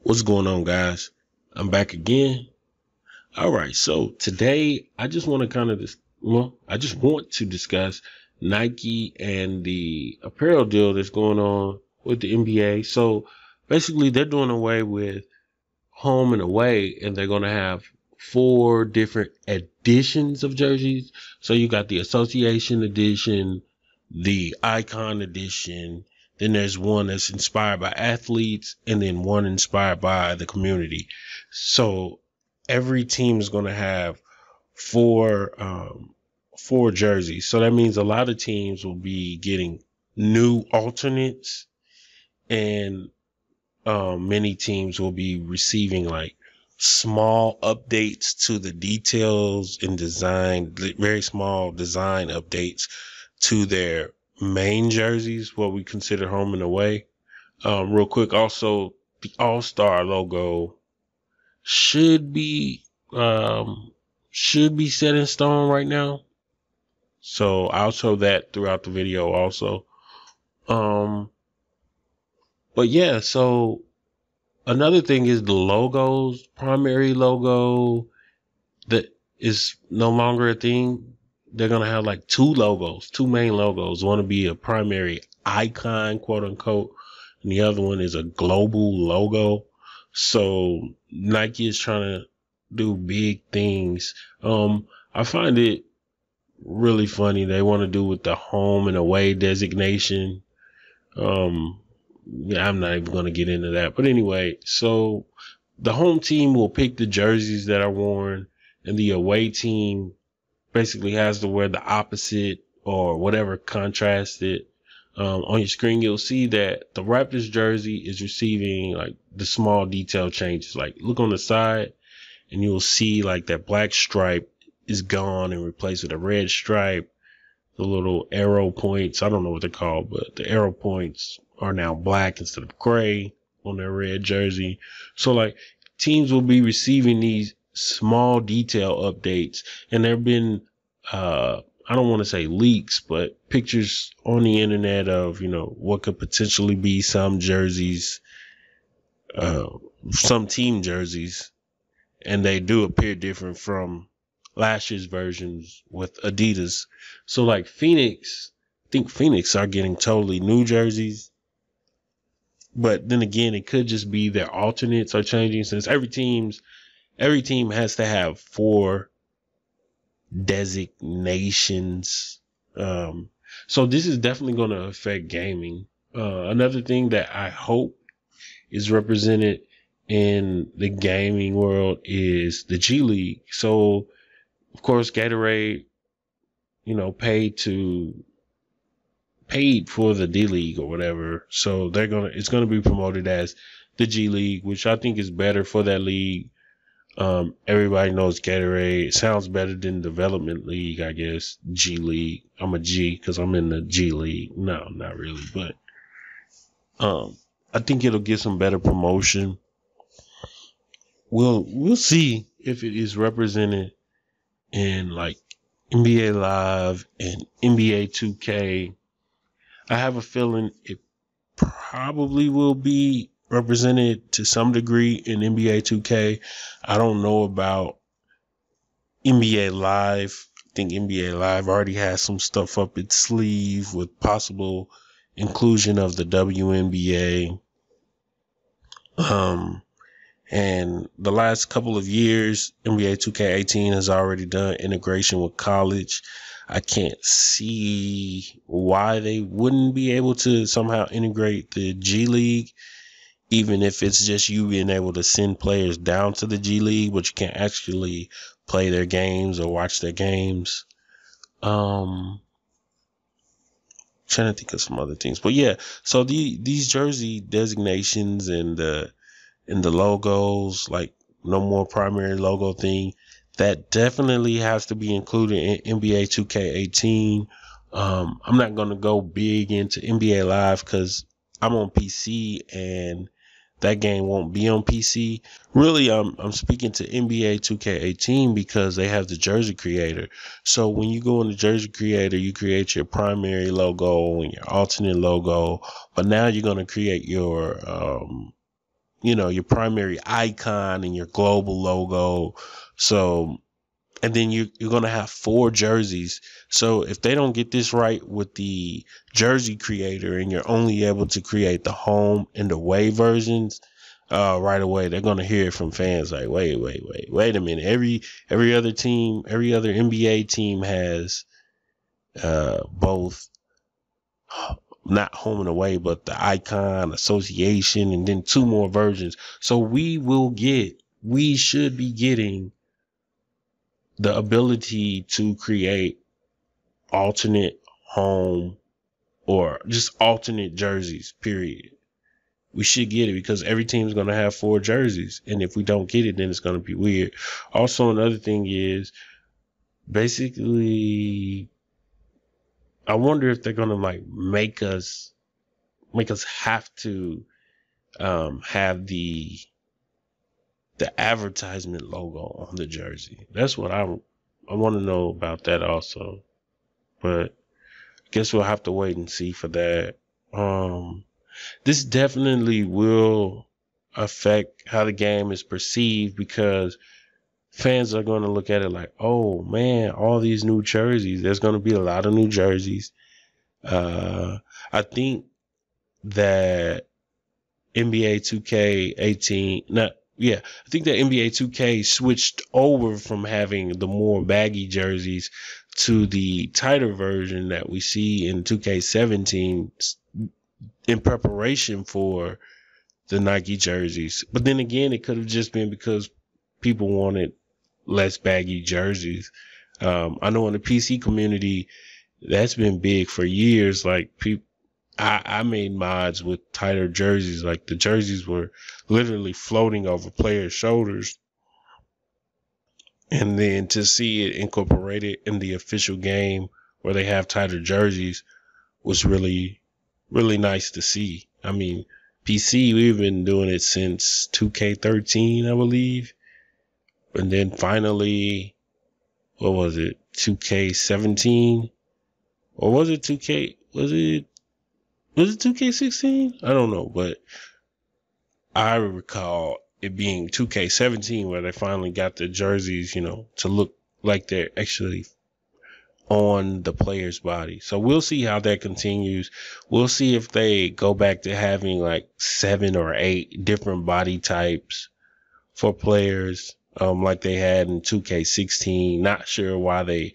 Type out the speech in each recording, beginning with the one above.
What's going on, guys? I'm back again. All right, so today I just want to discuss Nike and the apparel deal that's going on with the NBA. So basically, they're doing away with home and away, and they're going to have four different editions of jerseys. So you got the Association Edition, the Icon Edition, then there's one that's inspired by athletes, and then one inspired by the community. So every team is going to have four jerseys. So that means a lot of teams will be getting new alternates, and many teams will be receiving like small updates to the details and design, very small design updates to their main jerseys, what we consider home and away. Real quick, also the All-Star logo should be set in stone right now. So I'll show that throughout the video also. But yeah, so another thing is the logos. Primary logo that is no longer a thing. They're going to have like two main logos. One will be a primary icon, quote unquote, and the other one is a global logo. So Nike is trying to do big things. I find it really funny. They want to do with the home and away designation. Yeah, I'm not even going to get into that. But anyway, so the home team will pick the jerseys that are worn, and the away team basically has to wear the opposite or whatever contrasts it. On your screen, you'll see that the Raptors jersey is receiving like the small detail changes. Like look on the side and you'll see like that black stripe is gone and replaced with a red stripe. The little arrow points, I don't know what they're called, but the arrow points are now black instead of gray on their red jersey. So like teams will be receiving these small detail updates, and there have been I don't want to say leaks, but pictures on the internet of, what could potentially be some jerseys, some team jerseys, and they do appear different from last year's versions with Adidas. So like I think Phoenix are getting totally new jerseys. But then again, it could just be their alternates are changing, since every team has to have four designations. So this is definitely going to affect gaming. Another thing that I hope is represented in the gaming world is the G League. So of course, Gatorade, paid for the D League or whatever. So it's gonna be promoted as the G League, which I think is better for that league. Everybody knows Gatorade. It sounds better than Development League, I guess. G League. I'm a G because I'm in the G League. No, not really, but I think it'll get some better promotion. We'll see if it is represented in like NBA Live and NBA 2K. I have a feeling it probably will be represented to some degree in NBA 2K. I don't know about NBA Live. I think NBA Live already has some stuff up its sleeve with possible inclusion of the WNBA. And the last couple of years, NBA 2K18 has already done integration with college. I can't see why they wouldn't be able to somehow integrate the G League, even if it's just you being able to send players down to the G League, but you can't actually play their games or watch their games. Trying to think of some other things, but yeah. So these jersey designations and the logos, like no more primary logo thing, that definitely has to be included in NBA 2K18. I'm not going to go big into NBA Live because I'm on PC and that game won't be on PC. Really, I'm speaking to NBA 2K18 because they have the jersey creator. So when you go in the jersey creator, you create your primary logo and your alternate logo, but now you're going to create your your primary icon and your global logo. So, and then you're going to have 4 jerseys. So if they don't get this right with the jersey creator and you're only able to create the home and away versions, right away, they're going to hear it from fans like, wait a minute. Every other team, every other NBA team has, both not home and away, but the icon, association, and then 2 more versions. So we should be getting the ability to create alternate home or just alternate jerseys, period. We should get it because every team's going to have 4 jerseys. And if we don't get it, then it's going to be weird. Also, another thing is basically, I wonder if they're going to like make us have to have the advertisement logo on the jersey. That's what I want to know about that also. But I guess we'll have to wait and see for that. This definitely will affect how the game is perceived because fans are going to look at it like, oh man, all these new jerseys. There's going to be a lot of new jerseys. I think that NBA 2K18, I think that NBA 2K switched over from having the more baggy jerseys to the tighter version that we see in 2K17 in preparation for the Nike jerseys. But then again, it could have just been because people wanted less baggy jerseys. I know in the PC community, that's been big for years. Like I made mods with tighter jerseys. Like the jerseys were literally floating over players' shoulders. And then to see it incorporated in the official game where they have tighter jerseys was really, really nice to see. I mean, PC, we've been doing it since 2K13, I believe. And then finally, what was it? 2K17? Or was it 2K? Was it 2K16? I don't know, but I recall it being 2K17 where they finally got the jerseys, to look like they're actually on the player's body. So we'll see how that continues. We'll see if they go back to having like 7 or 8 different body types for players, like they had in 2K16. Not sure why they,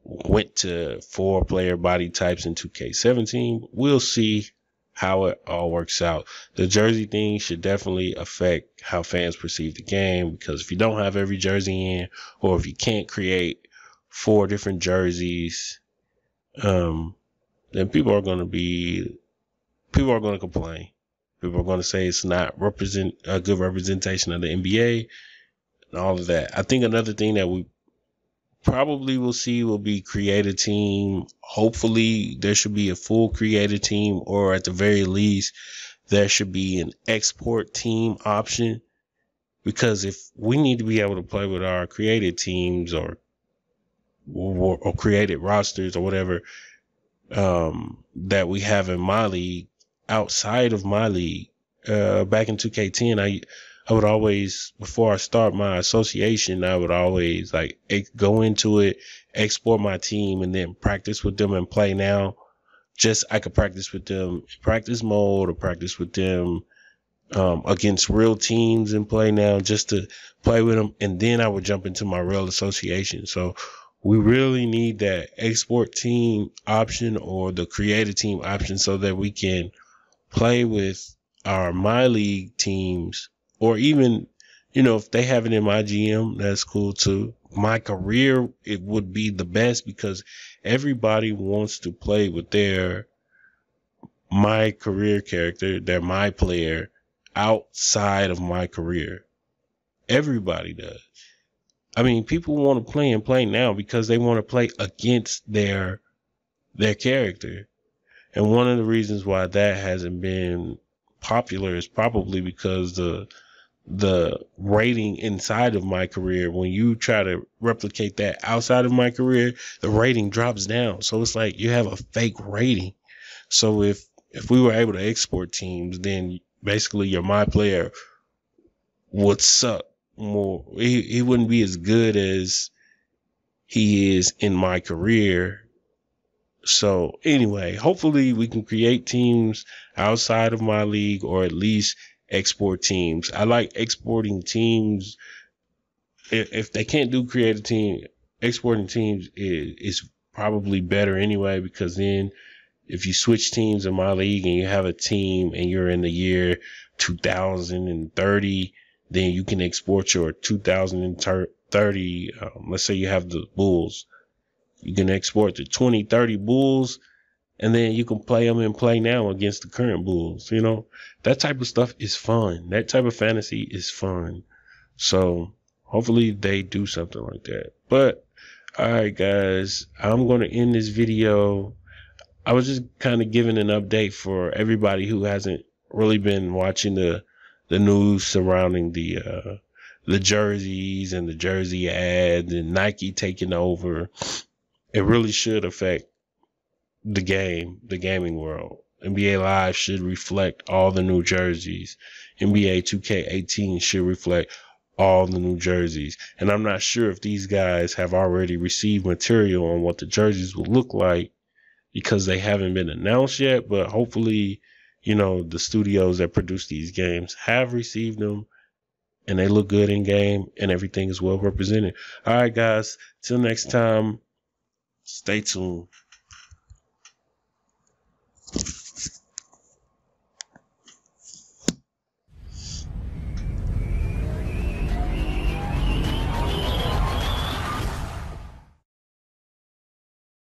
went to 4 player body types in 2K17. We'll see how it all works out. The jersey thing should definitely affect how fans perceive the game, because if you don't have every jersey in, or if you can't create 4 different jerseys, then people are going to complain. People are going to say it's not a good representation of the NBA and all of that. I think another thing that we probably will see will be create a team. Hopefully there should be a full creative team, or at the very least there should be an export team option, because if we need to be able to play with our created teams or created rosters or whatever, that we have in my league, outside of my league, back in 2K10, I would always, before I start my association, I would always go into it, export my team, and then practice with them and play now. I could practice with them in practice mode, or practice with them against real teams and play now, just to play with them. And then I would jump into my real association. So we really need that export team option or the creative team option so that we can play with our my league teams. Or even, if they have it in my GM, that's cool too. My career, it would be the best, because everybody wants to play with my career character, their my player, outside of my career. Everybody does. I mean, people want to play and play now because they want to play against their character. And one of the reasons why that hasn't been popular is probably because the rating inside of my career, when you try to replicate that outside of my career, the rating drops down. So it's like you have a fake rating. So if we were able to export teams, then basically your my player would suck more. He wouldn't be as good as he is in my career. So anyway, hopefully we can create teams outside of my league, or at least export teams. I like exporting teams. If they can't do creative team, exporting teams is probably better anyway, because then if you switch teams in my league and you have a team and you're in the year 2030, then you can export your 2030. Let's say you have the Bulls. You can export the 2030 Bulls, and then you can play them and play now against the current Bulls. You know, that type of stuff is fun. That type of fantasy is fun. So hopefully they do something like that. But all right, guys, I'm going to end this video. I was just kind of giving an update for everybody who hasn't really been watching the news surrounding the jerseys and the jersey ads and Nike taking over. It really should affect the gaming world. NBA Live should reflect all the new jerseys. NBA 2K18 should reflect all the new jerseys. And I'm not sure if these guys have already received material on what the jerseys will look like, because they haven't been announced yet. But hopefully, you know, the studios that produce these games have received them, and they look good in game, and everything is well represented. All right, guys, till next time, stay tuned.